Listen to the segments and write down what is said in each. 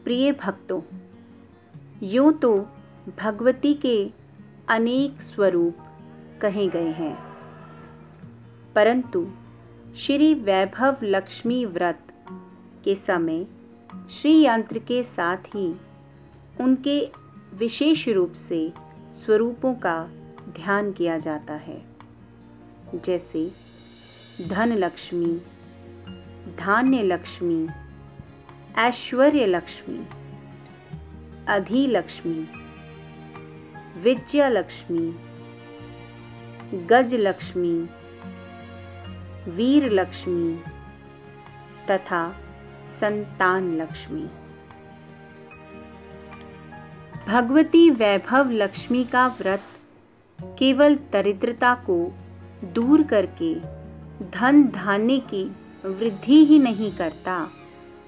प्रिय भक्तों, यूँ तो भगवती के अनेक स्वरूप कहे गए हैं, परंतु श्री वैभव लक्ष्मी व्रत के समय श्री यंत्र के साथ ही उनके विशेष रूप से स्वरूपों का ध्यान किया जाता है, जैसे धन लक्ष्मी, धान्य लक्ष्मी, ऐश्वर्य लक्ष्मी, अधि लक्ष्मी, विद्या लक्ष्मी, गज लक्ष्मी, वीर लक्ष्मी तथा संतान लक्ष्मी। भगवती वैभव लक्ष्मी का व्रत केवल दरिद्रता को दूर करके धन धान्य की वृद्धि ही नहीं करता,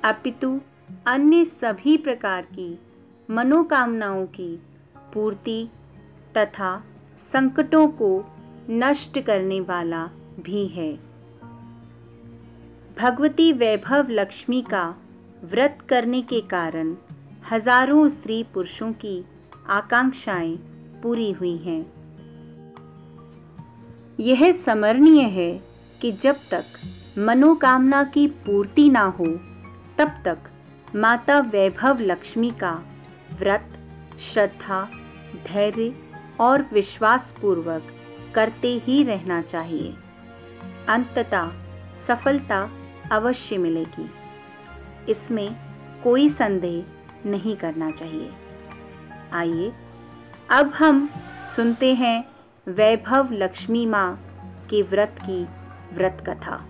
अपितु अन्य सभी प्रकार की मनोकामनाओं की पूर्ति तथा संकटों को नष्ट करने वाला भी है। भगवती वैभव लक्ष्मी का व्रत करने के कारण हजारों स्त्री पुरुषों की आकांक्षाएं पूरी हुई हैं। यह स्मरणीय है कि जब तक मनोकामना की पूर्ति ना हो, तब तक माता वैभव लक्ष्मी का व्रत श्रद्धा, धैर्य और विश्वास पूर्वक करते ही रहना चाहिए। अंततः सफलता अवश्य मिलेगी, इसमें कोई संदेह नहीं करना चाहिए। आइए अब हम सुनते हैं वैभव लक्ष्मी माँ के व्रत की व्रत कथा।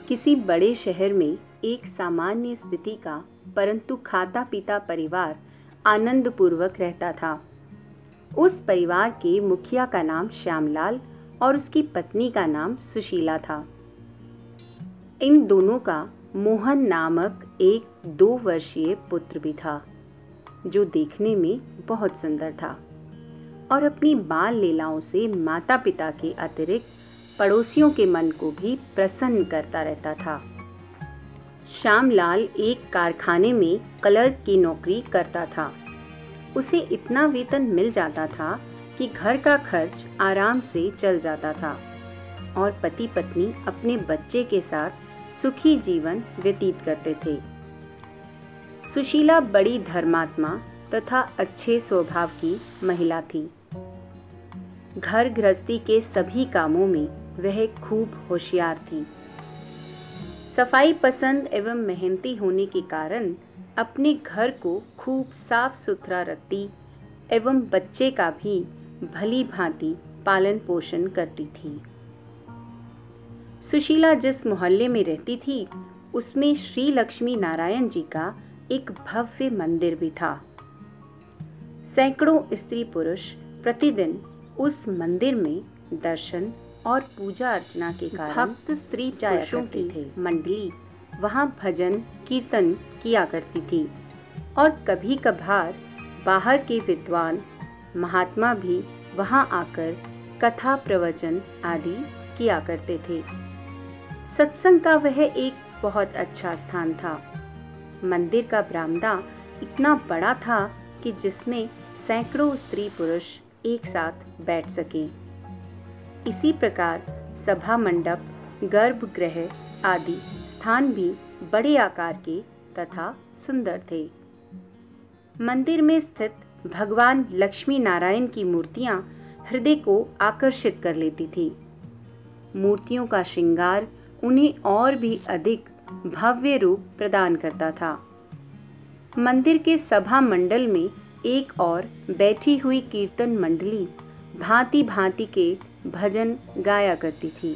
किसी बड़े शहर में एक सामान्य स्थिति का परंतु खाता पीता परिवार आनंद पूर्वक रहता था। उस परिवार के मुखिया का नाम श्यामलाल और उसकी पत्नी का नाम सुशीला था। इन दोनों का मोहन नामक एक 2 वर्षीय पुत्र भी था, जो देखने में बहुत सुंदर था और अपनी बाल लीलाओं से माता पिता के अतिरिक्त पड़ोसियों के मन को भी प्रसन्न करता रहता था। श्यामलाल एक कारखाने में क्लर्क की नौकरी करता था। उसे इतना वेतन मिल जाता था कि घर का खर्च आराम से चल जाता था और पति पत्नी अपने बच्चे के साथ सुखी जीवन व्यतीत करते थे। सुशीला बड़ी धर्मात्मा तथा अच्छे स्वभाव की महिला थी। घर गृहस्थी के सभी कामों में वह खूब होशियार थी। सफाई पसंद एवं मेहनती होने के कारण अपने घर को खूब साफ सुथरा रखती एवं बच्चे का भी भली भांति पालन पोषण करती थी। सुशीला जिस मोहल्ले में रहती थी, उसमें श्री लक्ष्मी नारायण जी का एक भव्य मंदिर भी था। सैकड़ों स्त्री पुरुष प्रतिदिन उस मंदिर में दर्शन और पूजा अर्चना के कारण भक्त स्त्री पुरुषों की मंडली वहां भजन कीर्तन किया करती थी और कभी कभार बाहर के विद्वान महात्मा भी वहां आकर कथा प्रवचन आदि किया करते थे। सत्संग का वह एक बहुत अच्छा स्थान था। मंदिर का बरामदा इतना बड़ा था कि जिसमें सैकड़ों स्त्री पुरुष एक साथ बैठ सके। इसी प्रकार सभा मंडप, गर्भगृह आदि स्थान भी बड़े आकार के तथा सुंदर थे। मंदिर में स्थित भगवान लक्ष्मी नारायण की मूर्तियां हृदय को आकर्षित कर लेती थी। मूर्तियों का श्रृंगार उन्हें और भी अधिक भव्य रूप प्रदान करता था। मंदिर के सभा मंडल में एक और बैठी हुई कीर्तन मंडली भांति भांति के भजन गाया करती थी।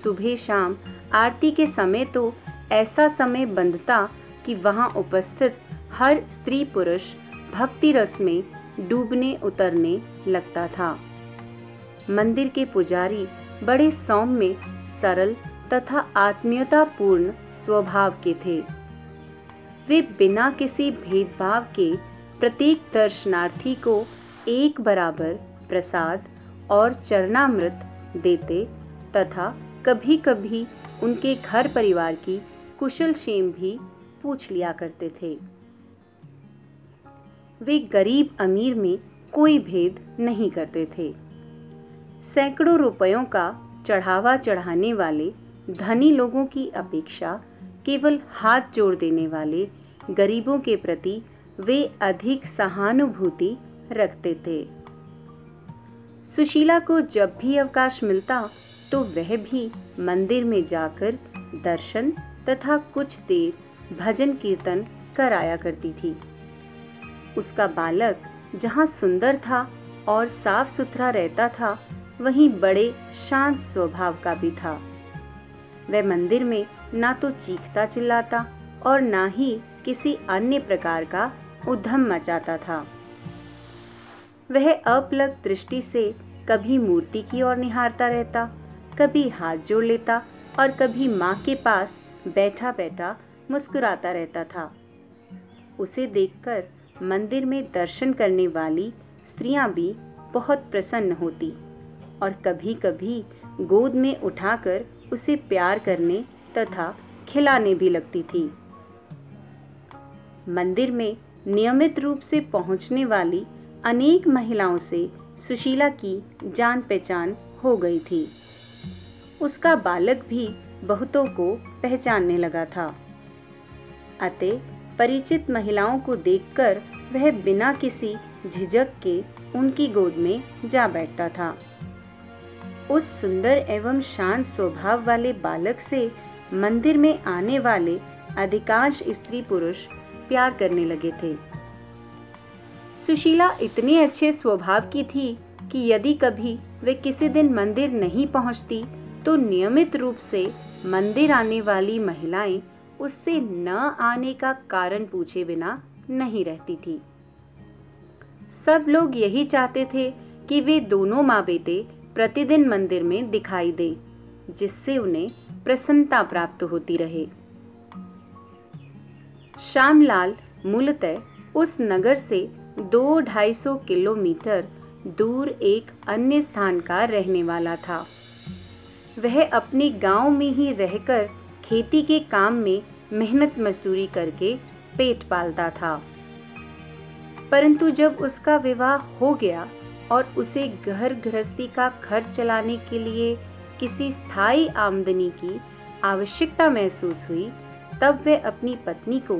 सुबह शाम आरती के समय तो ऐसा समय बंधता कि वहां उपस्थित हर स्त्री पुरुष भक्ति रस में डूबने उतरने लगता था। मंदिर के पुजारी बड़े सौम्य, सरल तथा आत्मीयतापूर्ण स्वभाव के थे। वे बिना किसी भेदभाव के प्रत्येक दर्शनार्थी को एक बराबर प्रसाद और चरणामृत देते तथा कभी-कभी उनके घर परिवार की कुशल क्षेम भी पूछ लिया करते थे। वे गरीब अमीर में कोई भेद नहीं करते थे। सैकड़ों रुपयों का चढ़ावा चढ़ाने वाले धनी लोगों की अपेक्षा केवल हाथ जोड़ देने वाले गरीबों के प्रति वे अधिक सहानुभूति रखते थे। सुशीला को जब भी अवकाश मिलता तो वह भी मंदिर में जाकर दर्शन तथा कुछ देर भजन कीर्तन कराया करती थी। उसका बालक जहाँ सुंदर था और साफ सुथरा रहता था, वहीं बड़े शांत स्वभाव का भी था। वह मंदिर में ना तो चीखता चिल्लाता और ना ही किसी अन्य प्रकार का उद्यम मचाता था। वह अपलक दृष्टि से कभी मूर्ति की ओर निहारता रहता, कभी हाथ जोड़ लेता और कभी माँ के पास बैठा बैठा मुस्कुराता रहता था। उसे देखकर मंदिर में दर्शन करने वाली स्त्रियां भी बहुत प्रसन्न होती और कभी कभी गोद में उठाकर उसे प्यार करने तथा खिलाने भी लगती थी। मंदिर में नियमित रूप से पहुंचने वाली अनेक महिलाओं से सुशीला की जान पहचान हो गई थी। उसका बालक भी बहुतों को पहचानने लगा था। अतः परिचित महिलाओं को देखकर वह बिना किसी झिझक के उनकी गोद में जा बैठता था। उस सुंदर एवं शांत स्वभाव वाले बालक से मंदिर में आने वाले अधिकांश स्त्री पुरुष प्यार करने लगे थे। सुशीला इतने अच्छे स्वभाव की थी कि यदि कभी वे किसी दिन मंदिर नहीं पहुंचती तो नियमित रूप से मंदिर आने वाली महिलाएं उससे न आने का कारण पूछे बिना नहीं रहती थी। सब लोग यही चाहते थे कि वे दोनों माँ बेटे प्रतिदिन मंदिर में दिखाई दें, जिससे उन्हें प्रसन्नता प्राप्त होती रहे। श्यामलाल मूलतः उस नगर से 200-250 किलोमीटर दूर एक अन्य स्थान का रहने वाला था। वह अपने गांव में ही रहकर खेती के काम में मेहनत मजदूरी करके पेट पालता था। परंतु जब उसका विवाह हो गया और उसे घर गृहस्थी का खर्च चलाने के लिए किसी स्थायी आमदनी की आवश्यकता महसूस हुई, तब वह अपनी पत्नी को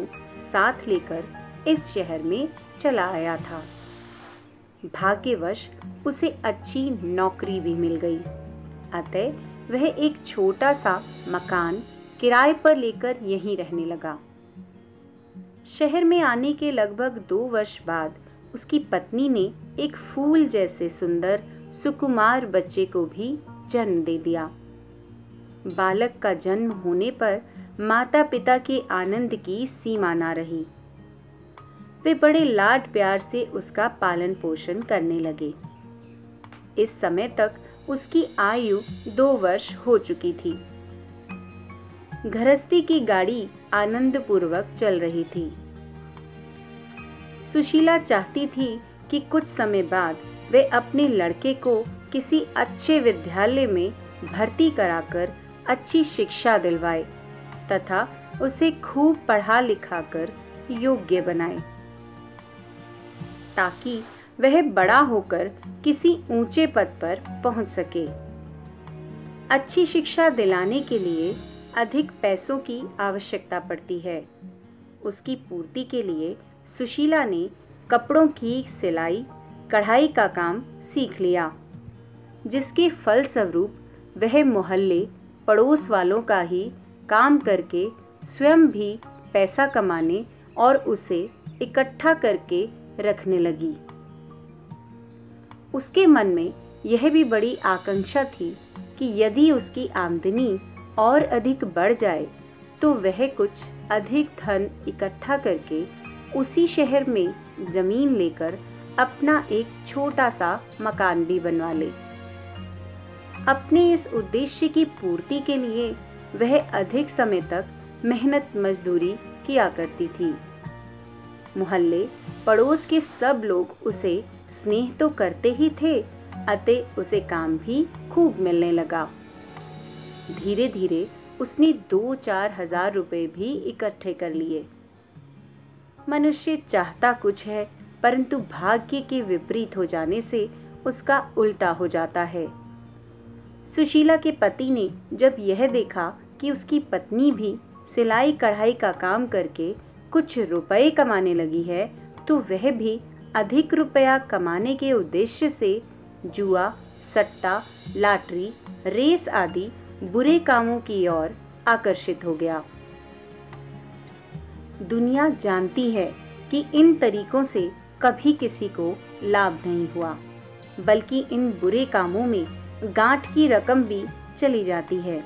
साथ लेकर इस शहर में चला आया था। भाग्यवश उसे अच्छी नौकरी भी मिल गई, अतः वह एक छोटा सा मकान किराए पर लेकर यहीं रहने लगा। शहर में आने के लगभग 2 वर्ष बाद उसकी पत्नी ने एक फूल जैसे सुंदर सुकुमार बच्चे को भी जन्म दे दिया। बालक का जन्म होने पर माता पिता के आनंद की सीमा ना रही। वे बड़े लाड प्यार से उसका पालन पोषण करने लगे। इस समय तक उसकी आयु 2 वर्ष हो चुकी थी। गृहस्थी की गाड़ी आनंद पूर्वक चल रही थी। सुशीला चाहती थी कि कुछ समय बाद वे अपने लड़के को किसी अच्छे विद्यालय में भर्ती कराकर अच्छी शिक्षा दिलवाए तथा उसे खूब पढ़ा लिखा कर योग्य बनाए, ताकि वह बड़ा होकर किसी ऊंचे पद पर पहुंच सके। अच्छी शिक्षा दिलाने के लिए अधिक पैसों की आवश्यकता पड़ती है। उसकी पूर्ति के लिए सुशीला ने कपड़ों की सिलाई कढ़ाई का काम सीख लिया, जिसके फलस्वरूप वह मोहल्ले पड़ोस वालों का ही काम करके स्वयं भी पैसा कमाने और उसे इकट्ठा करके रखने लगी। उसके मन में यह भी बड़ी आकांक्षा थी कि यदि उसकी आमदनी और अधिक बढ़ जाए तो वह कुछ अधिक धन इकट्ठा करके उसी शहर में जमीन लेकर अपना एक छोटा सा मकान भी बनवा ले। अपने इस उद्देश्य की पूर्ति के लिए वह अधिक समय तक मेहनत मजदूरी किया करती थी। मोहल्ले पड़ोस के सब लोग उसे स्नेह तो करते ही थे, अतः उसे काम भी खूब मिलने लगा। धीरे धीरे उसने 2-4 हजार रुपए भी इकट्ठे कर लिए। मनुष्य चाहता कुछ है, परंतु भाग्य के विपरीत हो जाने से उसका उल्टा हो जाता है। सुशीला के पति ने जब यह देखा कि उसकी पत्नी भी सिलाई कढ़ाई का काम करके कुछ रुपए कमाने लगी है, तो वह भी अधिक रुपया कमाने के उद्देश्य से जुआ, सट्टा, लॉटरी, रेस आदि बुरे कामों की ओर आकर्षित हो गया। दुनिया जानती है कि इन तरीकों से कभी किसी को लाभ नहीं हुआ, बल्कि इन बुरे कामों में गांठ की रकम भी चली जाती है।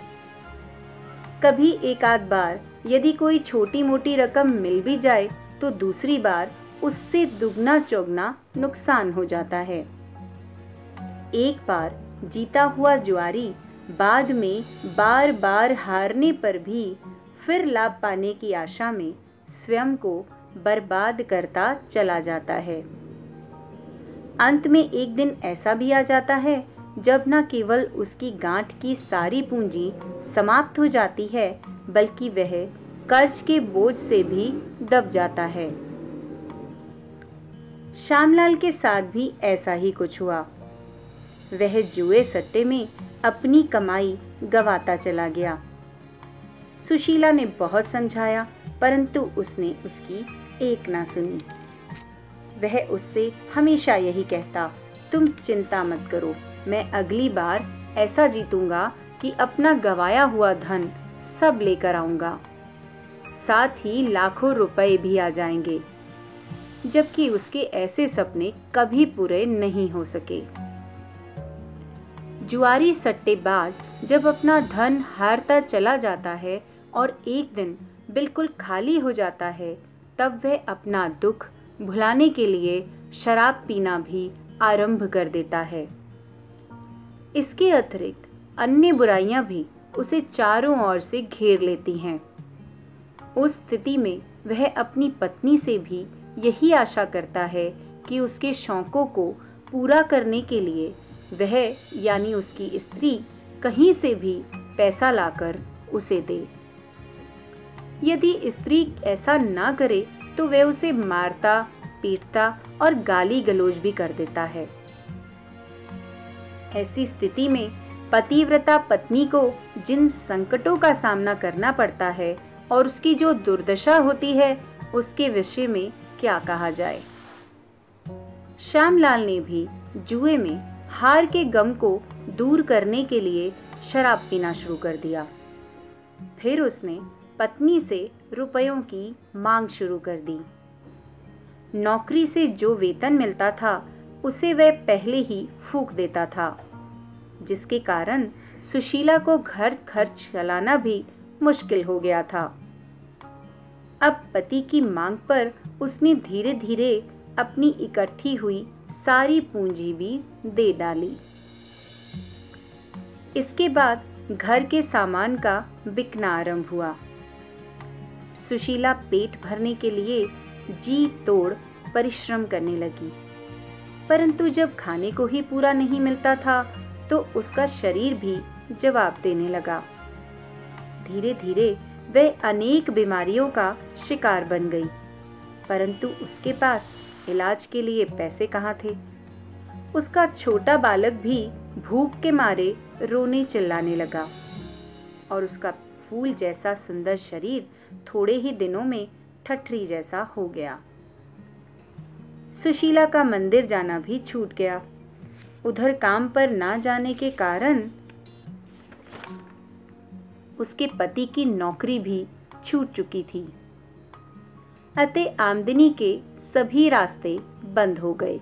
कभी एक आध बार यदि कोई छोटी मोटी रकम मिल भी जाए तो दूसरी बार उससे दुगना चौगना नुकसान हो जाता है। एक बार जीता हुआ जुआरी बाद में बार बार हारने पर भी फिर लाभ पाने की आशा में स्वयं को बर्बाद करता चला जाता है। अंत में एक दिन ऐसा भी आ जाता है जब न केवल उसकी गांठ की सारी पूंजी समाप्त हो जाती है, बल्कि वह कर्ज के बोझ से भी दब जाता है। श्यामलाल के साथ भी ऐसा ही कुछ हुआ। वह जुए सट्टे में अपनी कमाई गंवाता चला गया। सुशीला ने बहुत समझाया, परंतु उसने उसकी एक ना सुनी। वह उससे हमेशा यही कहता, तुम चिंता मत करो, मैं अगली बार ऐसा जीतूंगा कि अपना गंवाया हुआ धन सब लेकर आऊंगा, साथ ही लाखों रुपए भी आ जाएंगे। जबकि उसके ऐसे सपने कभी पूरे नहीं हो सके। जुआरी सट्टेबाज जब अपना धन हारता चला जाता है और एक दिन बिल्कुल खाली हो जाता है, तब वह अपना दुख भुलाने के लिए शराब पीना भी आरंभ कर देता है। इसके अतिरिक्त अन्य बुराइयां भी उसे चारों ओर से घेर लेती हैं। उस स्थिति में वह अपनी पत्नी से भी यही आशा करता है कि उसके शौकों को पूरा करने के लिए वह यानी उसकी स्त्री कहीं से भी पैसा लाकर उसे दे। यदि स्त्री ऐसा ना करे तो वह उसे मारता, पीटता और गाली गलौज भी कर देता है। ऐसी स्थिति में पतिव्रता पत्नी को जिन संकटों का सामना करना पड़ता है और उसकी जो दुर्दशा होती है, उसके विषय में क्या कहा जाए। श्यामलाल ने भी जुए में हार के गम को दूर करने के लिए शराब पीना शुरू कर दिया। फिर उसने पत्नी से रुपयों की मांग शुरू कर दी। नौकरी से जो वेतन मिलता था उसे वह पहले ही फूंक देता था, जिसके कारण सुशीला को घर खर्च चलाना भी मुश्किल हो गया था। अब पति की मांग पर उसने धीरे धीरे अपनी इकट्ठी हुई सारी पूंजी भी दे डाली। इसके बाद घर के सामान का बिकना आरंभ हुआ। सुशीला पेट भरने के लिए जी तोड़ परिश्रम करने लगी, परंतु जब खाने को ही पूरा नहीं मिलता था तो उसका शरीर भी जवाब देने लगा। धीरे धीरे वह अनेक बीमारियों का शिकार बन गई, परंतु उसके पास इलाज के लिए पैसे कहाँ थे। उसका छोटा बालक भी भूख के मारे रोने चिल्लाने लगा और उसका फूल जैसा सुंदर शरीर थोड़े ही दिनों में ठठरी जैसा हो गया। सुशीला का मंदिर जाना भी छूट गया। उधर काम पर ना जाने के कारण उसके पति की नौकरी भी छूट चुकी थी। अतः आमदनी के सभी रास्ते बंद हो गए।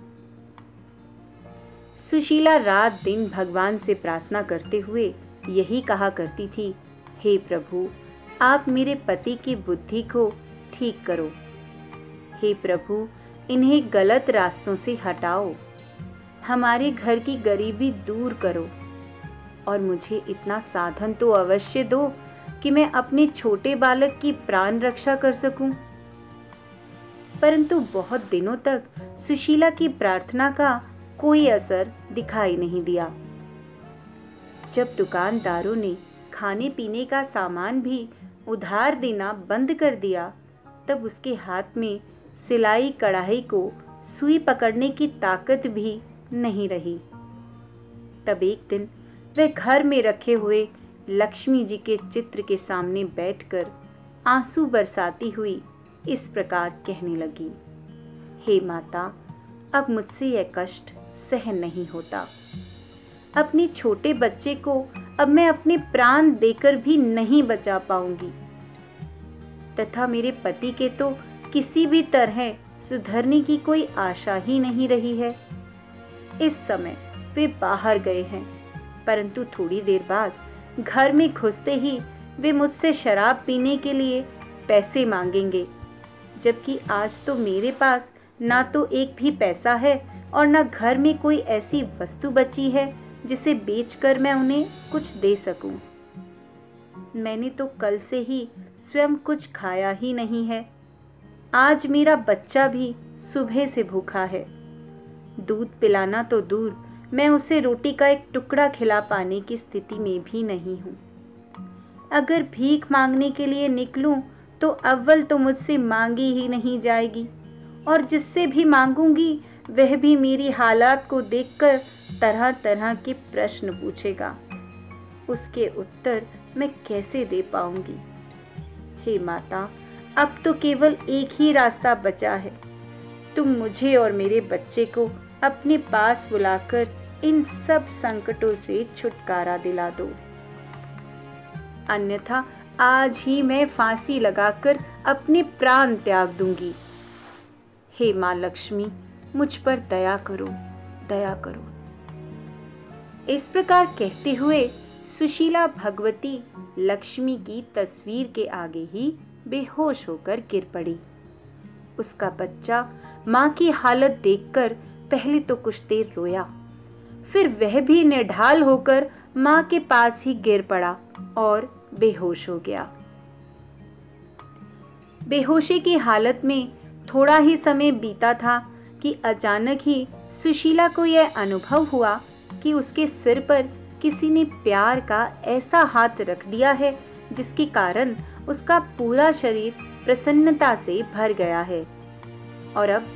सुशीला रात दिन भगवान से प्रार्थना करते हुए यही कहा करती थी, हे प्रभु, आप मेरे पति की बुद्धि को ठीक करो। हे प्रभु, इन्हें गलत रास्तों से हटाओ, हमारे घर की गरीबी दूर करो और मुझे इतना साधन तो अवश्य दो कि मैं अपने छोटे बालक की प्राण रक्षा कर सकूं। परंतु बहुत दिनों तक सुशीला की प्रार्थना का कोई असर दिखाई नहीं दिया। जब दुकानदारों ने खाने पीने का सामान भी उधार देना बंद कर दिया, तब उसके हाथ में सिलाई कढ़ाई को सुई पकड़ने की ताकत भी नहीं रही। तब एक दिन वह घर में रखे हुए लक्ष्मी जी के चित्र के सामने बैठकर आंसू बरसाती हुई इस प्रकार कहने लगी, हे माता, अब मुझसे यह कष्ट सहन नहीं होता। अपने छोटे बच्चे को अब मैं अपने प्राण देकर भी नहीं बचा पाऊंगी, तथा मेरे पति के तो किसी भी तरह सुधरने की कोई आशा ही नहीं रही है। इस समय वे बाहर गए हैं, परंतु थोड़ी देर बाद घर में घुसते ही वे मुझसे शराब पीने के लिए पैसे मांगेंगे, जबकि आज तो मेरे पास ना तो एक भी पैसा है और ना घर में कोई ऐसी वस्तु बची है जिसे बेचकर मैं उन्हें कुछ दे सकूं। मैंने तो कल से ही स्वयं कुछ खाया ही नहीं है। आज मेरा बच्चा भी सुबह से भूखा है। दूध पिलाना तो दूर, मैं उसे रोटी का एक टुकड़ा खिला पाने की स्थिति में भी नहीं हूँ। अगर भीख मांगने के लिए निकलूं तो अव्वल तो मुझसे मांगी ही नहीं जाएगी, और जिससे भी मांगूंगी वह भी मेरी हालात को देखकर तरह तरह के प्रश्न पूछेगा। उसके उत्तर मैं कैसे दे पाऊंगी? हे माता, अब तो केवल एक ही रास्ता बचा है। तुम मुझे और मेरे बच्चे को अपने पास बुलाकर इन सब संकटों से छुटकारा दिला दो, अन्यथा आज ही मैं फांसी लगाकर अपने प्राण त्याग दूंगी। हे मां लक्ष्मी, मुझ पर दया करो, दया करो। इस प्रकार कहते हुए सुशीला भगवती लक्ष्मी की तस्वीर के आगे ही बेहोश होकर गिर पड़ी। उसका बच्चा मां की हालत देखकर पहले तो कुछ देर रोया, फिर वह भी निढाल होकर मां के पास ही गिर पड़ा और बेहोश हो गया। बेहोशी की हालत में थोड़ा ही समय बीता था कि अचानक ही सुशीला को यह अनुभव हुआ कि उसके सिर पर किसी ने प्यार का ऐसा हाथ रख दिया है जिसके कारण उसका पूरा शरीर प्रसन्नता से भर गया है और अब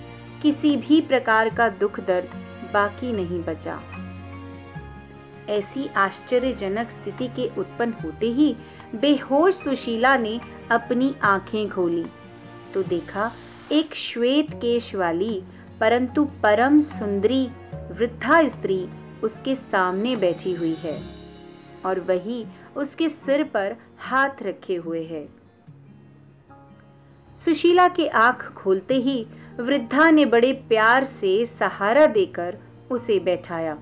किसी भी प्रकार का दुख दर्द बाकी नहीं बचा। ऐसी आश्चर्यजनक स्थिति के उत्पन्न होते ही बेहोश सुशीला ने अपनी आंखें खोली तो देखा एक श्वेत केश वाली परंतु परम सुंदरी वृद्धा स्त्री उसके सामने बैठी हुई है और वही उसके सिर पर हाथ रखे हुए है। सुशीला की आंख खोलते ही वृद्धा ने बड़े प्यार से सहारा देकर उसे बैठाया,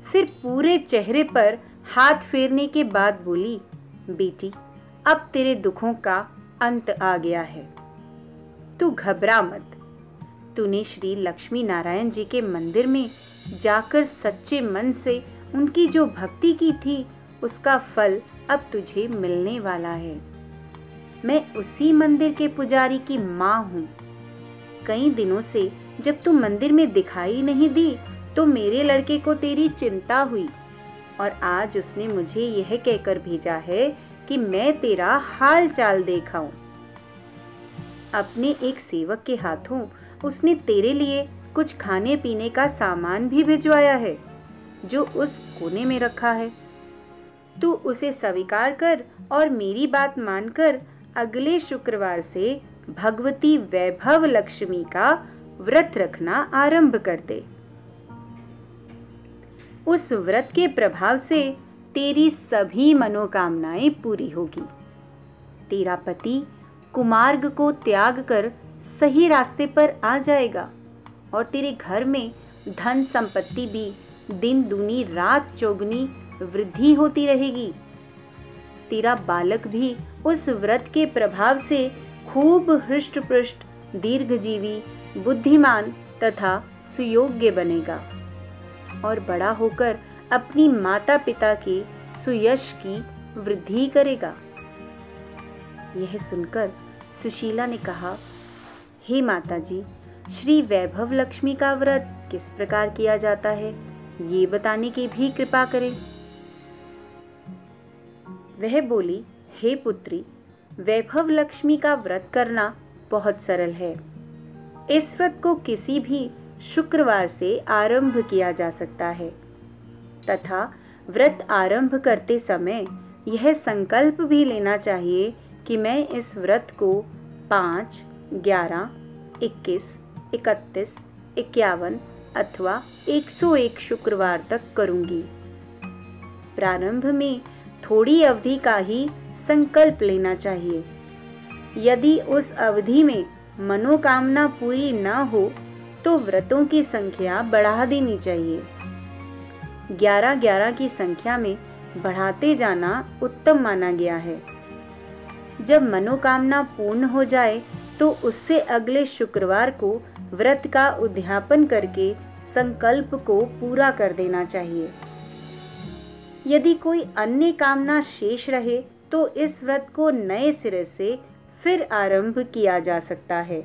फिर पूरे चेहरे पर हाथ फेरने के बाद बोली, बेटी, अब तेरे दुखों का अंत आ गया है, तू घबरा मत। तूने श्री लक्ष्मी नारायण जी के मंदिर में जाकर सच्चे मन से उनकी जो भक्ति की थी उसका फल अब तुझे मिलने वाला है। मैं उसी मंदिर के पुजारी की माँ हूँ। कई दिनों से जब तू मंदिर में दिखाई नहीं दी तो मेरे लड़के को तेरी चिंता हुई और आज उसने मुझे यह कहकर भेजा है कि मैं तेरा हाल चाल देखाऊं। अपने एक सेवक के हाथों उसने तेरे लिए कुछ खाने पीने का सामान भी भिजवाया है जो उस कोने में रखा है। तू उसे स्वीकार कर और मेरी बात मानकर अगले शुक्रवार से भगवती वैभव लक्ष्मी का व्रत रखना आरंभ कर दे। उस व्रत के प्रभाव से तेरी सभी मनोकामनाएं पूरी होगी। तेरा पति कुमार्ग को त्याग कर सही रास्ते पर आ जाएगा और तेरे घर में धन संपत्ति भी दिन दूनी रात चौगुनी वृद्धि होती रहेगी। तेरा बालक भी उस व्रत के प्रभाव से खूब हृष्ट-पुष्ट, दीर्घजीवी, बुद्धिमान तथा सुयोग्य बनेगा और बड़ा होकर अपनी माता पिता के सुयश की वृद्धि करेगा। यह सुनकर सुशीला ने कहा, हे माता जी, श्री वैभव लक्ष्मी का व्रत किस प्रकार किया जाता है, ये बताने की भी कृपा करें। वह बोली, हे पुत्री, वैभव लक्ष्मी का व्रत करना बहुत सरल है। इस व्रत को किसी भी शुक्रवार से आरंभ किया जा सकता है तथा व्रत आरंभ करते समय यह संकल्प भी लेना चाहिए कि मैं इस व्रत को 5, 11, 21, 31, 51 अथवा 101 शुक्रवार तक करूंगी। प्रारंभ में थोड़ी अवधि का ही संकल्प लेना चाहिए। यदि उस अवधि में मनोकामना पूरी न हो तो व्रतों की संख्या बढ़ा देनी चाहिए। 11-11 की संख्या में बढ़ाते जाना उत्तम माना गया है। जब मनोकामना पूर्ण हो जाए तो उससे अगले शुक्रवार को व्रत का उद्यापन करके संकल्प को पूरा कर देना चाहिए। यदि कोई अन्य कामना शेष रहे तो इस व्रत को नए सिरे से फिर आरंभ किया जा सकता है।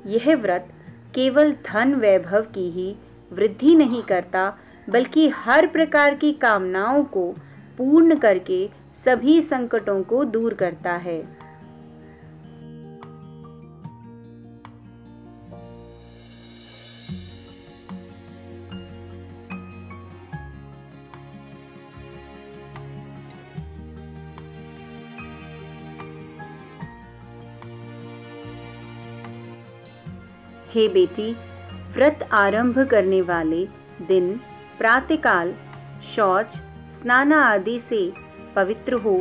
यह व्रत केवल धन वैभव की ही वृद्धि नहीं करता, बल्कि हर प्रकार की कामनाओं को पूर्ण करके सभी संकटों को दूर करता है। हे बेटी, व्रत आरंभ करने वाले दिन प्रातःकाल शौच, स्नान आदि से पवित्र हो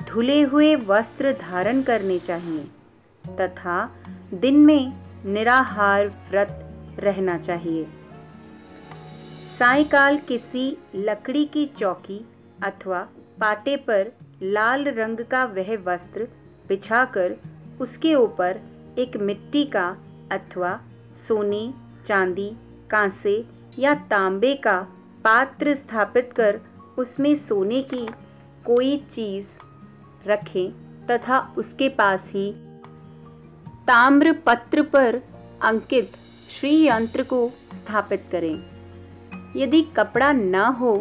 धुले हुए वस्त्र धारण करने चाहिए तथा दिन में निराहार व्रत रहना चाहिए। सायंकाल किसी लकड़ी की चौकी अथवा पाटे पर लाल रंग का वह वस्त्र बिछाकर उसके ऊपर एक मिट्टी का अथवा सोने, चांदी, कांसे या तांबे का पात्र स्थापित कर उसमें सोने की कोई चीज रखें तथा उसके पास ही ताम्र पत्र पर अंकित श्री यंत्र को स्थापित करें। यदि कपड़ा न हो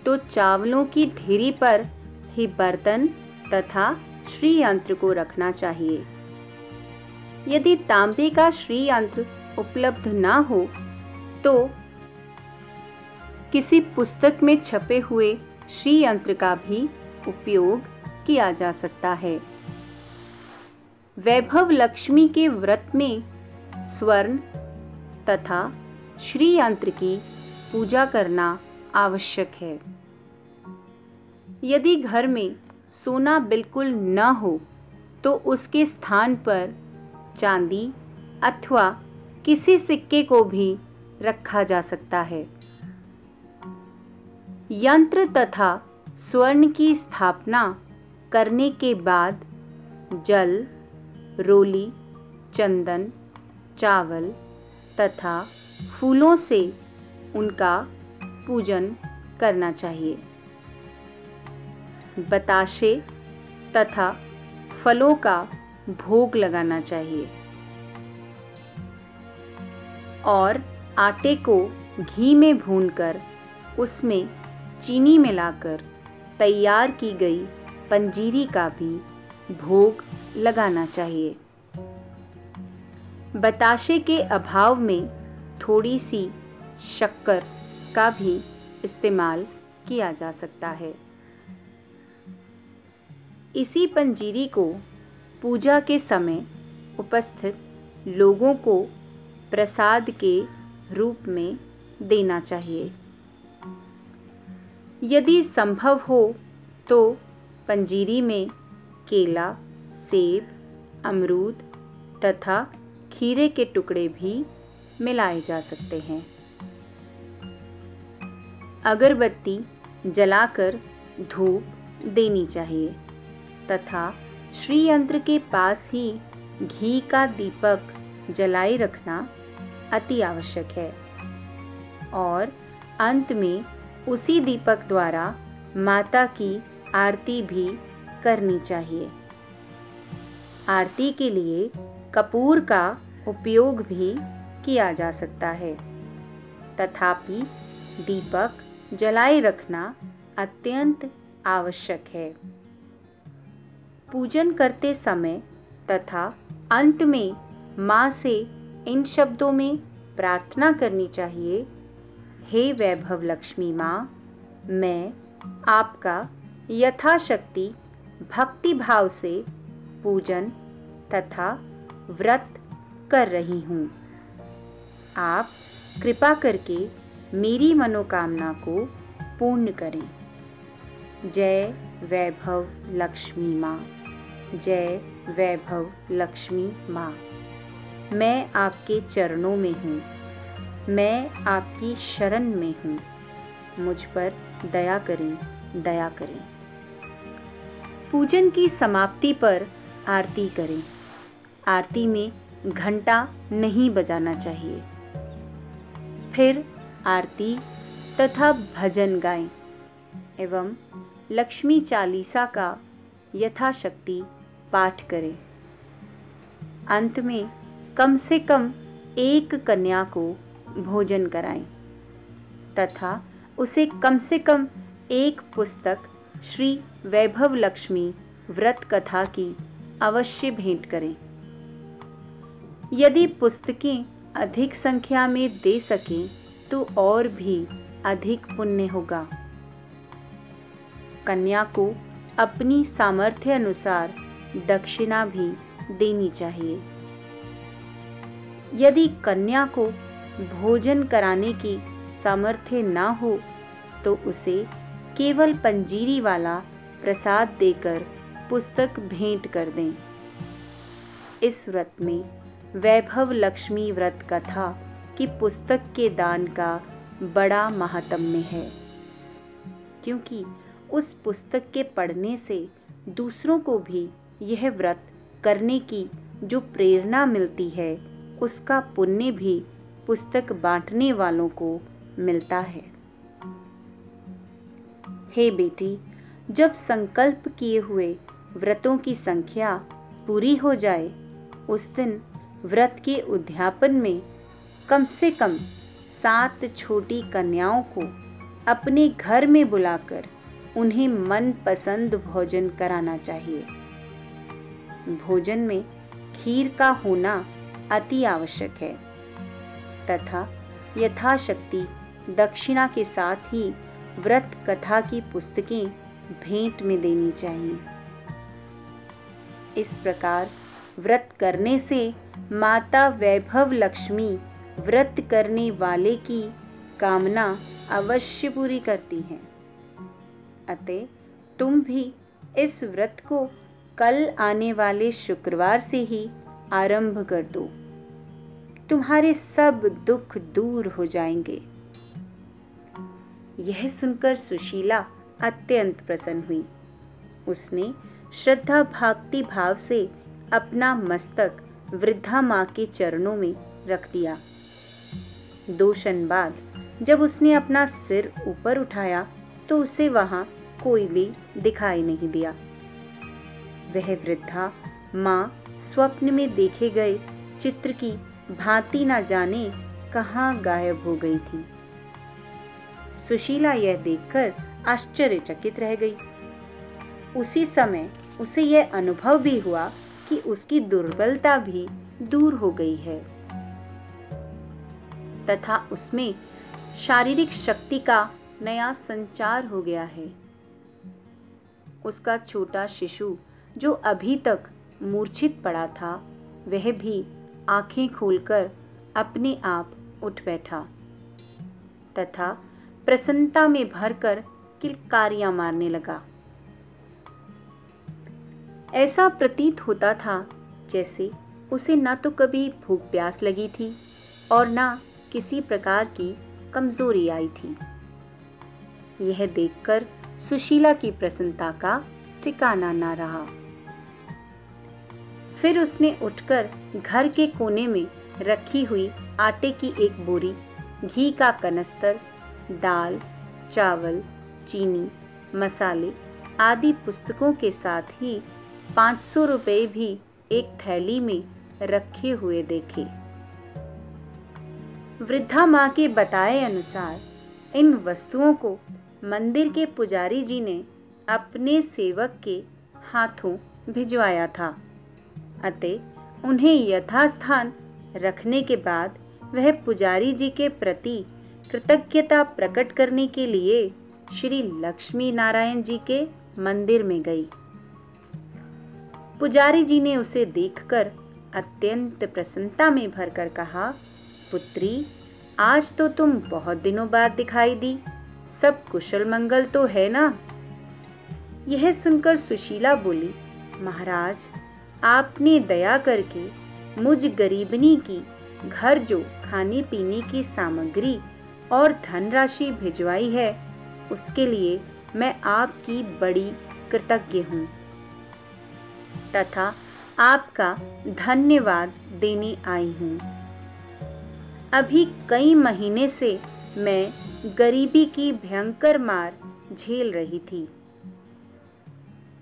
तो चावलों की ढेरी पर ही बर्तन तथा श्री यंत्र को रखना चाहिए। यदि तांबे का श्री यंत्र उपलब्ध न हो तो किसी पुस्तक में छपे हुए श्री यंत्र का भी उपयोग किया जा सकता है। वैभव लक्ष्मी के व्रत में स्वर्ण तथा श्री यंत्र की पूजा करना आवश्यक है। यदि घर में सोना बिल्कुल न हो तो उसके स्थान पर चांदी अथवा किसी सिक्के को भी रखा जा सकता है। यंत्र तथा स्वर्ण की स्थापना करने के बाद जल, रोली, चंदन, चावल तथा फूलों से उनका पूजन करना चाहिए। बताशे तथा फलों का भोग लगाना चाहिए और आटे को घी में भूनकर उसमें चीनी मिलाकर तैयार की गई पंजीरी का भी भोग लगाना चाहिए। बताशे के अभाव में थोड़ी सी शक्कर का भी इस्तेमाल किया जा सकता है। इसी पंजीरी को पूजा के समय उपस्थित लोगों को प्रसाद के रूप में देना चाहिए। यदि संभव हो तो पंजीरी में केला, सेब, अमरूद तथा खीरे के टुकड़े भी मिलाए जा सकते हैं। अगरबत्ती जलाकर धूप देनी चाहिए तथा श्री यंत्र के पास ही घी का दीपक जलाए रखना अति आवश्यक है और अंत में उसी दीपक द्वारा माता की आरती भी करनी चाहिए। आरती के लिए कपूर का उपयोग भी किया जा सकता है, तथापि दीपक जलाए रखना अत्यंत आवश्यक है। पूजन करते समय तथा अंत में माँ से इन शब्दों में प्रार्थना करनी चाहिए। हे वैभव लक्ष्मी माँ, मैं आपका यथाशक्ति भक्ति भाव से पूजन तथा व्रत कर रही हूँ। आप कृपा करके मेरी मनोकामना को पूर्ण करें। जय वैभव लक्ष्मी माँ, जय वैभव लक्ष्मी माँ। मैं आपके चरणों में हूँ, मैं आपकी शरण में हूँ। मुझ पर दया करें, दया करें। पूजन की समाप्ति पर आरती करें। आरती में घंटा नहीं बजाना चाहिए। फिर आरती तथा भजन गाएं एवं लक्ष्मी चालीसा का यथाशक्ति पाठ करें। अंत में कम से कम एक कन्या को भोजन कराएं तथा उसे कम से कम एक पुस्तक श्री वैभव लक्ष्मी व्रत कथा की अवश्य भेंट करें। यदि पुस्तकें अधिक संख्या में दे सकें तो और भी अधिक पुण्य होगा। कन्या को अपनी सामर्थ्य अनुसार दक्षिणा भी देनी चाहिए। यदि कन्या को भोजन कराने की सामर्थ्य ना हो तो उसे केवल पंजीरी वाला प्रसाद देकर पुस्तक भेंट कर दें। इस व्रत में वैभव लक्ष्मी व्रत कथा की पुस्तक के दान का बड़ा महात्म्य है, क्योंकि उस पुस्तक के पढ़ने से दूसरों को भी यह व्रत करने की जो प्रेरणा मिलती है, उसका पुण्य भी पुस्तक बांटने वालों को मिलता है। हे बेटी, जब संकल्प किए हुए व्रतों की संख्या पूरी हो जाए, उस दिन व्रत के उद्यापन में कम से कम 7 छोटी कन्याओं को अपने घर में बुलाकर उन्हें मनपसंद भोजन कराना चाहिए। भोजन में खीर का होना अति आवश्यक है तथा यथाशक्ति दक्षिणा के साथ ही व्रत कथा की पुस्तकें भेंट में देनी चाहिए। इस प्रकार व्रत करने से माता वैभव लक्ष्मी व्रत करने वाले की कामना अवश्य पूरी करती हैं। अतः तुम भी इस व्रत को कल आने वाले शुक्रवार से ही आरंभ कर दो। तुम्हारे सब दुख दूर हो जाएंगे। यह सुनकर सुशीला अत्यंत प्रसन्न हुई। उसने श्रद्धा भक्ति भाव से अपना मस्तक वृद्धा माँ के चरणों में रख दिया। 2 क्षण बाद जब उसने अपना सिर ऊपर उठाया तो उसे वहां कोई भी दिखाई नहीं दिया। वह वृद्धा माँ स्वप्न में देखे गए चित्र की भांति न जाने कहाँ गायब हो गई थी। सुशीला यह देखकर आश्चर्यचकित रह गई। उसी समय उसे यह अनुभव भी हुआ कि उसकी दुर्बलता भी दूर हो गई है तथा उसमें शारीरिक शक्ति का नया संचार हो गया है। उसका छोटा शिशु जो अभी तक मूर्छित पड़ा था, वह भी आंखें खोलकर अपने आप उठ बैठा तथा प्रसन्नता में भरकर किलकारियां मारने लगा। ऐसा प्रतीत होता था जैसे उसे न तो कभी भूख प्यास लगी थी और न किसी प्रकार की कमजोरी आई थी। यह देखकर सुशीला की प्रसन्नता का ठिकाना न रहा। फिर उसने उठकर घर के कोने में रखी हुई आटे की एक बोरी, घी का कनस्तर, दाल, चावल, चीनी, मसाले आदि पुस्तकों के साथ ही 500 रुपए भी एक थैली में रखे हुए देखे। वृद्धा माँ के बताए अनुसार इन वस्तुओं को मंदिर के पुजारी जी ने अपने सेवक के हाथों भिजवाया था। अतः उन्हें यथास्थान रखने के बाद वह पुजारी जी के प्रति कृतज्ञता प्रकट करने के लिए श्री लक्ष्मी नारायण जी के मंदिर में गई। पुजारी जी ने उसे देखकर अत्यंत प्रसन्नता में भरकर कहा, पुत्री, आज तो तुम बहुत दिनों बाद दिखाई दी, सब कुशल मंगल तो है ना? यह सुनकर सुशीला बोली, महाराज, आपने दया करके मुझ गरीबनी की घर जो खाने पीने की सामग्री और धनराशि भिजवाई है, उसके लिए मैं आपकी बड़ी कृतज्ञ हूँ तथा आपका धन्यवाद देने आई हूँ। अभी कई महीने से मैं गरीबी की भयंकर मार झेल रही थी।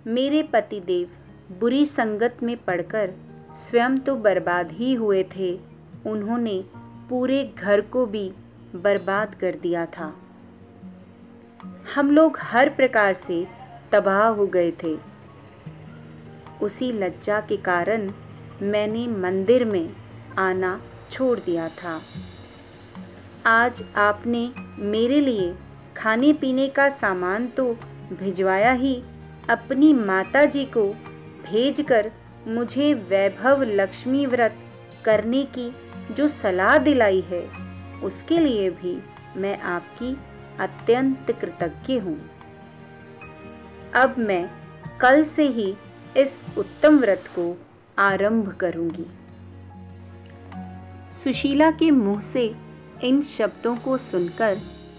मेरे पतिदेव बुरी संगत में पड़कर स्वयं तो बर्बाद ही हुए थे, उन्होंने पूरे घर को भी बर्बाद कर दिया था। हम लोग हर प्रकार से तबाह हो गए थे। उसी लज्जा के कारण मैंने मंदिर में आना छोड़ दिया था। आज आपने मेरे लिए खाने पीने का सामान तो भिजवाया ही, अपनी माता जी को भेजकर मुझे वैभव लक्ष्मी व्रत करने की जो सलाह दिलाई है, उसके लिए भी मैं आपकी अत्यंत कृतज्ञ हूँ। अब मैं कल से ही इस उत्तम व्रत को आरंभ करूंगी। सुशीला के मुंह से इन शब्दों को सुनकर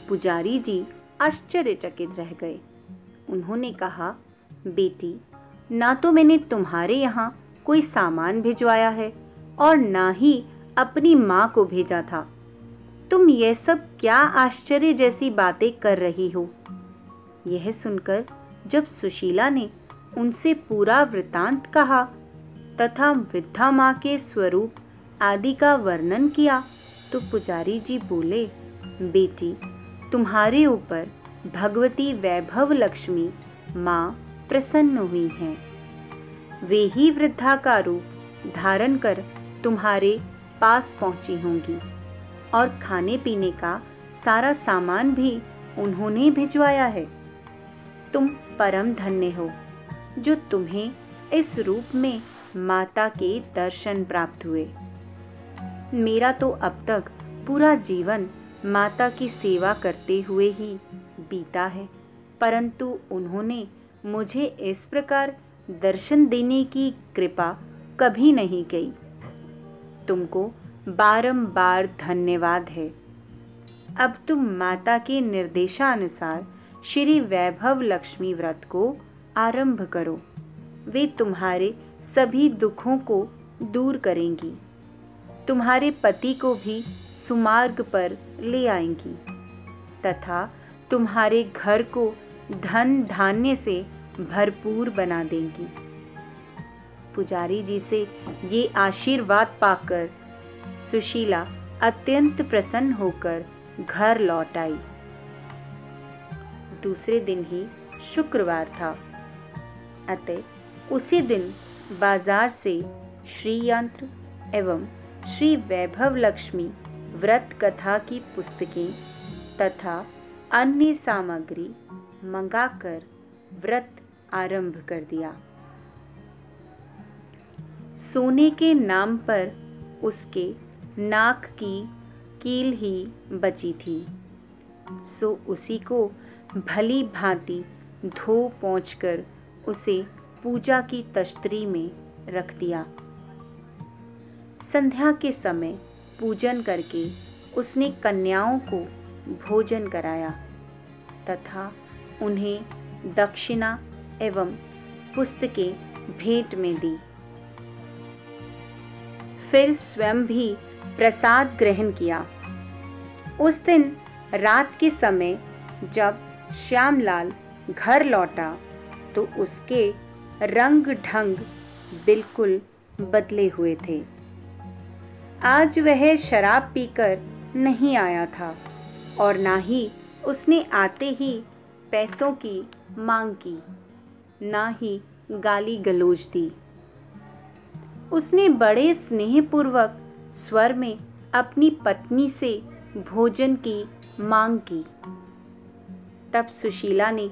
पुजारी जी आश्चर्यचकित रह गए। उन्होंने कहा, बेटी, ना तो मैंने तुम्हारे यहाँ कोई सामान भिजवाया है और ना ही अपनी माँ को भेजा था। तुम यह सब क्या आश्चर्य जैसी बातें कर रही हो? यह सुनकर जब सुशीला ने उनसे पूरा वृतांत कहा तथा वृद्धा माँ के स्वरूप आदि का वर्णन किया, तो पुजारी जी बोले, बेटी, तुम्हारे ऊपर भगवती वैभव लक्ष्मी माँ प्रसन्न हुई हैं। वे ही वृद्धा का रूप धारण कर तुम्हारे पास पहुंची होंगी और खाने पीने का सारा सामान भी उन्होंने भिजवाया है। तुम परम धन्य हो जो तुम्हें इस रूप में माता के दर्शन प्राप्त हुए। मेरा तो अब तक पूरा जीवन माता की सेवा करते हुए ही बीता है, परंतु उन्होंने मुझे इस प्रकार दर्शन देने की कृपा कभी नहीं की। तुमको बारंबार धन्यवाद है। अब तुम माता के निर्देशानुसार श्री वैभव लक्ष्मी व्रत को आरंभ करो। वे तुम्हारे सभी दुखों को दूर करेंगी, तुम्हारे पति को भी सुमार्ग पर ले आएंगी तथा तुम्हारे घर को धन धान्य से भरपूर बना देंगी। पुजारी जी से ये आशीर्वाद पाकर सुशीला अत्यंत प्रसन्न होकर घर लौट आई। दूसरे दिन ही शुक्रवार था, अतः उसी दिन बाजार से श्री यंत्र एवं श्री वैभव लक्ष्मी व्रत कथा की पुस्तकें तथा अन्य सामग्री मंगाकर व्रत आरंभ कर दिया। सोने के नाम पर उसके नाक की कील ही बची थी, सो उसी को भली भांति धो पोंछकर उसे पूजा की तश्तरी में रख दिया। संध्या के समय पूजन करके उसने कन्याओं को भोजन कराया तथा उन्हें दक्षिणा एवं पुस्तकें भेंट में दी। फिर स्वयं भी प्रसाद ग्रहण किया। उस दिन रात के समय जब श्यामलाल घर लौटा तो उसके रंग ढंग बिल्कुल बदले हुए थे। आज वह शराब पीकर नहीं आया था और ना ही उसने आते ही पैसों की मांग की, ना ही गाली गलौज दी। उसने बड़े स्नेहपूर्वक स्वर में अपनी पत्नी से भोजन की मांग की। तब सुशीला ने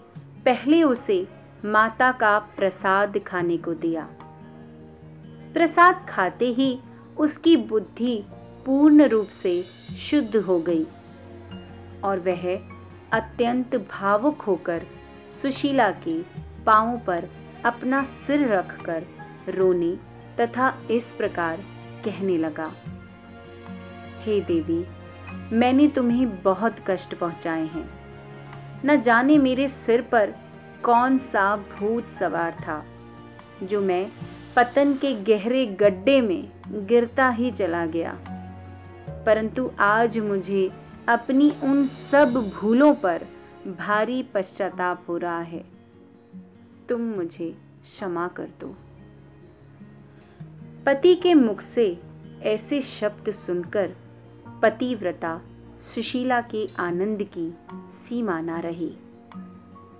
पहले उसे माता का प्रसाद खाने को दिया। प्रसाद खाते ही उसकी बुद्धि पूर्ण रूप से शुद्ध हो गई और वह अत्यंत भावुक होकर सुशीला के पांवों पर अपना सिर रखकर रोने तथा इस प्रकार कहने लगा, हे देवी, मैंने तुम्हें बहुत कष्ट पहुंचाए हैं। न जाने मेरे सिर पर कौन सा भूत सवार था जो मैं पतन के गहरे गड्ढे में गिरता ही चला गया, परंतु आज मुझे अपनी उन सब भूलों पर भारी पश्चाताप हो रहा है। तुम मुझे क्षमा कर दो। पति के मुख से ऐसे शब्द सुनकर पतिव्रता सुशीला के आनंद की सीमा न रही।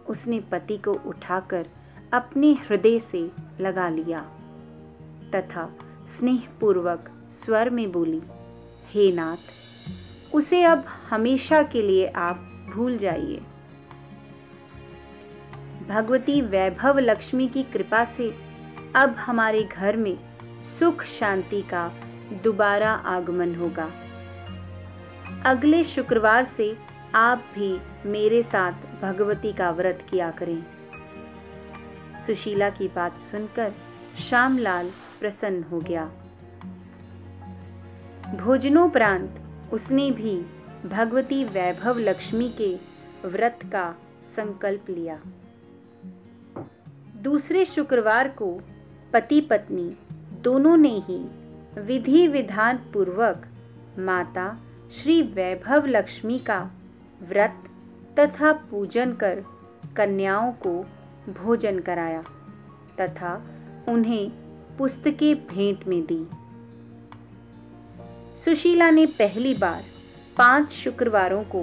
उसने पति को उठाकर अपने हृदय से लगा लिया तथा स्नेहपूर्वक स्वर में बोली, हे नाथ, उसे अब हमेशा के लिए आप भूल जाइए। भगवती वैभव लक्ष्मी की कृपा से अब हमारे घर में सुख शांति का दोबारा आगमन होगा। अगले शुक्रवार से आप भी मेरे साथ भगवती का व्रत किया करें। सुशीला की बात सुनकर श्यामलाल प्रसन्न हो गया। भोजनोपरांत उसने भी भगवती वैभव लक्ष्मी के व्रत का संकल्प लिया। दूसरे शुक्रवार को पति पत्नी दोनों ने ही विधि विधान पूर्वक माता श्री वैभव लक्ष्मी का व्रत तथा पूजन कर कन्याओं को भोजन कराया तथा उन्हें पुस्तकें भेंट में दी। सुशीला ने पहली बार 5 शुक्रवारों को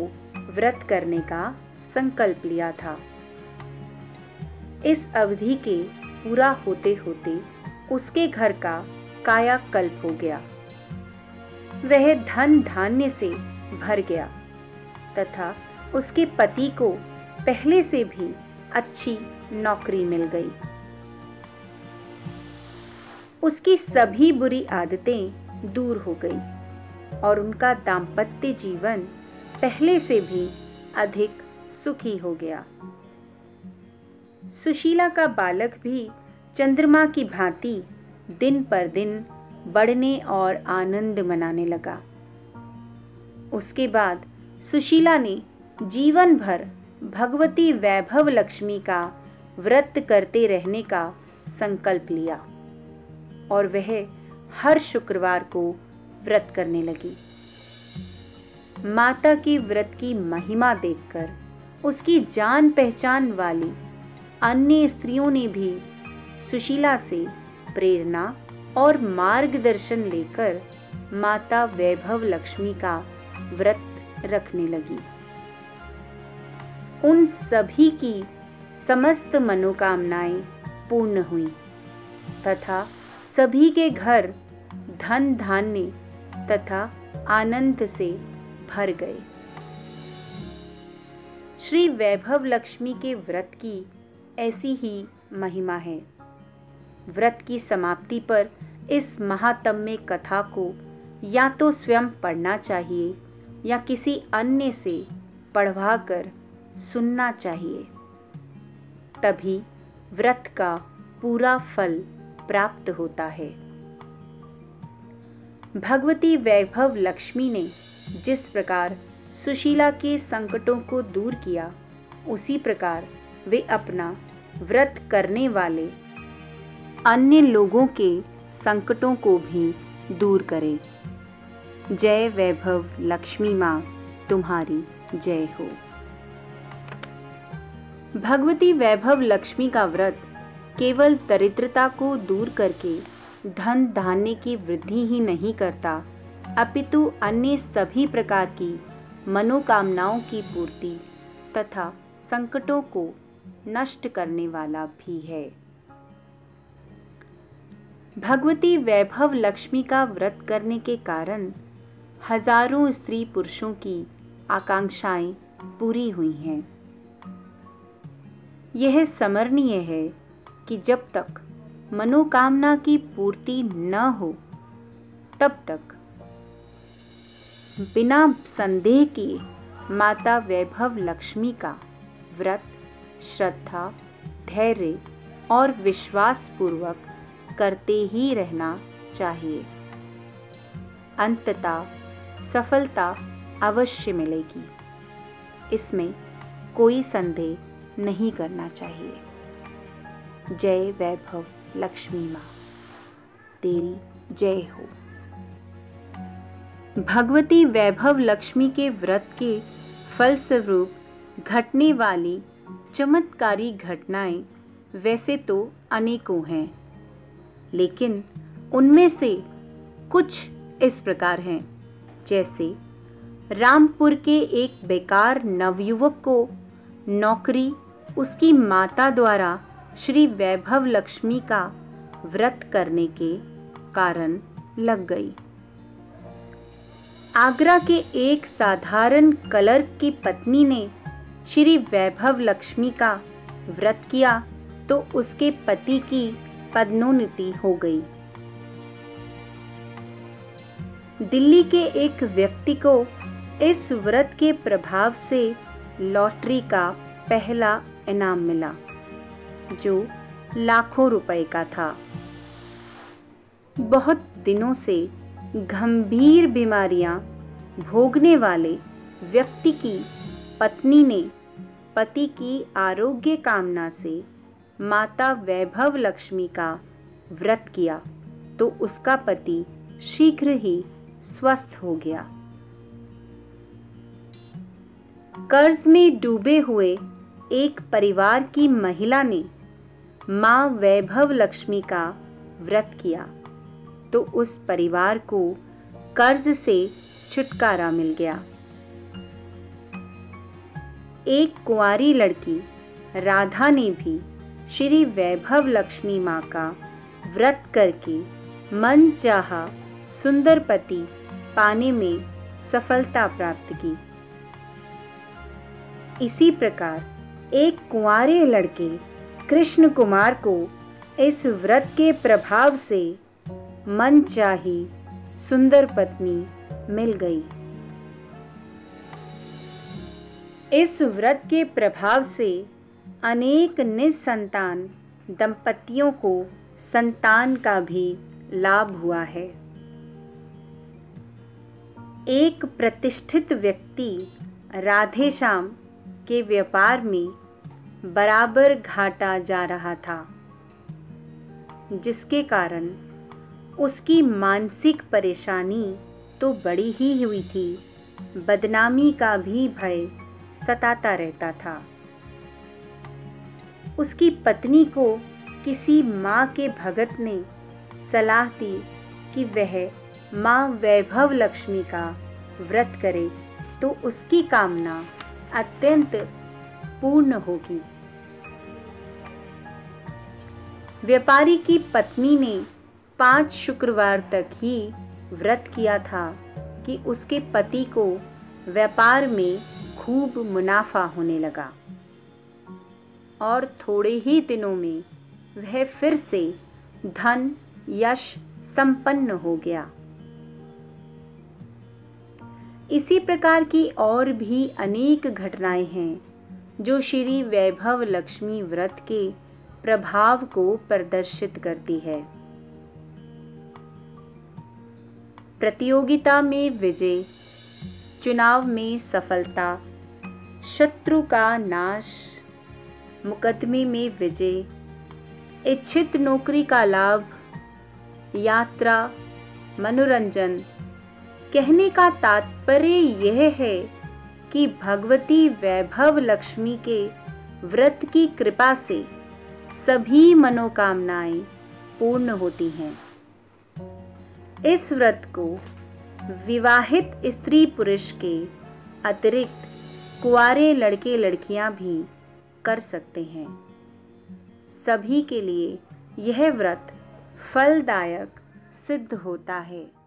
व्रत करने का संकल्प लिया था। इस अवधि के पूरा होते होते उसके घर का कायाकल्प हो गया। वह धन धान्य से भर गया तथा उसके पति को पहले से भी अच्छी नौकरी मिल गई। उसकी सभी बुरी आदतें दूर हो गई और उनका दाम्पत्य जीवन पहले से भी अधिक सुखी हो गया। सुशीला का बालक भी चंद्रमा की भांति दिन पर दिन बढ़ने और आनंद मनाने लगा। उसके बाद सुशीला ने जीवन भर भगवती वैभव लक्ष्मी का व्रत करते रहने का संकल्प लिया और वह हर शुक्रवार को व्रत करने लगी। माता की व्रत की महिमा देखकर उसकी जान पहचान वाली अन्य स्त्रियों ने भी सुशीला से प्रेरणा और मार्गदर्शन लेकर माता वैभव लक्ष्मी का व्रत रखने लगी। उन सभी की समस्त मनोकामनाएं पूर्ण हुई तथा सभी के घर धन धान्य तथा आनंद से भर गए। श्री वैभव लक्ष्मी के व्रत की ऐसी ही महिमा है। व्रत की समाप्ति पर इस महात्म्य कथा को या तो स्वयं पढ़ना चाहिए या किसी अन्य से पढ़वा कर सुनना चाहिए, तभी व्रत का पूरा फल प्राप्त होता है। भगवती वैभव लक्ष्मी ने जिस प्रकार सुशीला के संकटों को दूर किया, उसी प्रकार वे अपना व्रत करने वाले अन्य लोगों के संकटों को भी दूर करें। जय वैभव लक्ष्मी माँ, तुम्हारी जय हो। भगवती वैभव लक्ष्मी का व्रत केवल दरिद्रता को दूर करके धन धान्य की वृद्धि ही नहीं करता, अपितु अन्य सभी प्रकार की मनोकामनाओं की पूर्ति तथा संकटों को नष्ट करने वाला भी है। भगवती वैभव लक्ष्मी का व्रत करने के कारण हजारों स्त्री पुरुषों की आकांक्षाएं पूरी हुई हैं। यह स्मरणीय है कि जब तक मनोकामना की पूर्ति न हो तब तक बिना संदेह किए माता वैभव लक्ष्मी का व्रत श्रद्धा, धैर्य और विश्वास पूर्वक करते ही रहना चाहिए। अंततः सफलता अवश्य मिलेगी, इसमें कोई संदेह नहीं करना चाहिए। जय वैभव लक्ष्मी माँ, तेरी जय हो। भगवती वैभव लक्ष्मी के व्रत के फलस्वरूप घटने वाली चमत्कारी घटनाएं वैसे तो अनेकों हैं, लेकिन उनमें से कुछ इस प्रकार हैं। जैसे रामपुर के एक बेकार नवयुवक को नौकरी उसकी माता द्वारा श्री वैभव लक्ष्मी का व्रत करने के कारण लग गई। आगरा के एक साधारण क्लर्क की पत्नी ने श्री वैभव लक्ष्मी का व्रत किया तो उसके पति की पदोन्नति हो गई। दिल्ली के एक व्यक्ति को इस व्रत के प्रभाव से लॉटरी का पहला इनाम मिला, जो लाखों रुपए का था। बहुत दिनों से गंभीर बीमारियां भोगने वाले व्यक्ति की पत्नी ने पति की आरोग्य कामना से माता वैभव लक्ष्मी का व्रत किया तो उसका पति शीघ्र ही स्वस्थ हो गया। कर्ज में डूबे हुए एक परिवार की महिला ने मां वैभव लक्ष्मी का व्रत किया तो उस परिवार को कर्ज से छुटकारा मिल गया। एक कुंवारी लड़की राधा ने भी श्री वैभव लक्ष्मी मां का व्रत करके मन चाहा सुंदर पति पाने में सफलता प्राप्त की। इसी प्रकार एक कुंवारे लड़के कृष्ण कुमार को इस व्रत के प्रभाव से मनचाही सुंदर पत्नी मिल गई। इस व्रत के प्रभाव से अनेक निसंतान दंपतियों को संतान का भी लाभ हुआ है। एक प्रतिष्ठित व्यक्ति राधेश्याम के व्यापार में बराबर घाटा जा रहा था, जिसके कारण उसकी मानसिक परेशानी तो बड़ी ही हुई थी, बदनामी का भी भय सताता रहता था। उसकी पत्नी को किसी माँ के भगत ने सलाह दी कि वह माँ वैभव लक्ष्मी का व्रत करे तो उसकी कामना अत्यंत पूर्ण होगी। व्यापारी की पत्नी ने 5 शुक्रवार तक ही व्रत किया था कि उसके पति को व्यापार में खूब मुनाफा होने लगा और थोड़े ही दिनों में वह फिर से धन यश संपन्न हो गया। इसी प्रकार की और भी अनेक घटनाएं हैं जो श्री वैभव लक्ष्मी व्रत के प्रभाव को प्रदर्शित करती है। प्रतियोगिता में विजय, चुनाव में सफलता, शत्रु का नाश, मुकदमे में विजय, इच्छित नौकरी का लाभ, यात्रा, मनोरंजन। कहने का तात्पर्य यह है कि भगवती वैभव लक्ष्मी के व्रत की कृपा से सभी मनोकामनाएं पूर्ण होती हैं। इस व्रत को विवाहित स्त्री पुरुष के अतिरिक्त कुंवारे लड़के लड़कियां भी कर सकते हैं। सभी के लिए यह व्रत फलदायक सिद्ध होता है।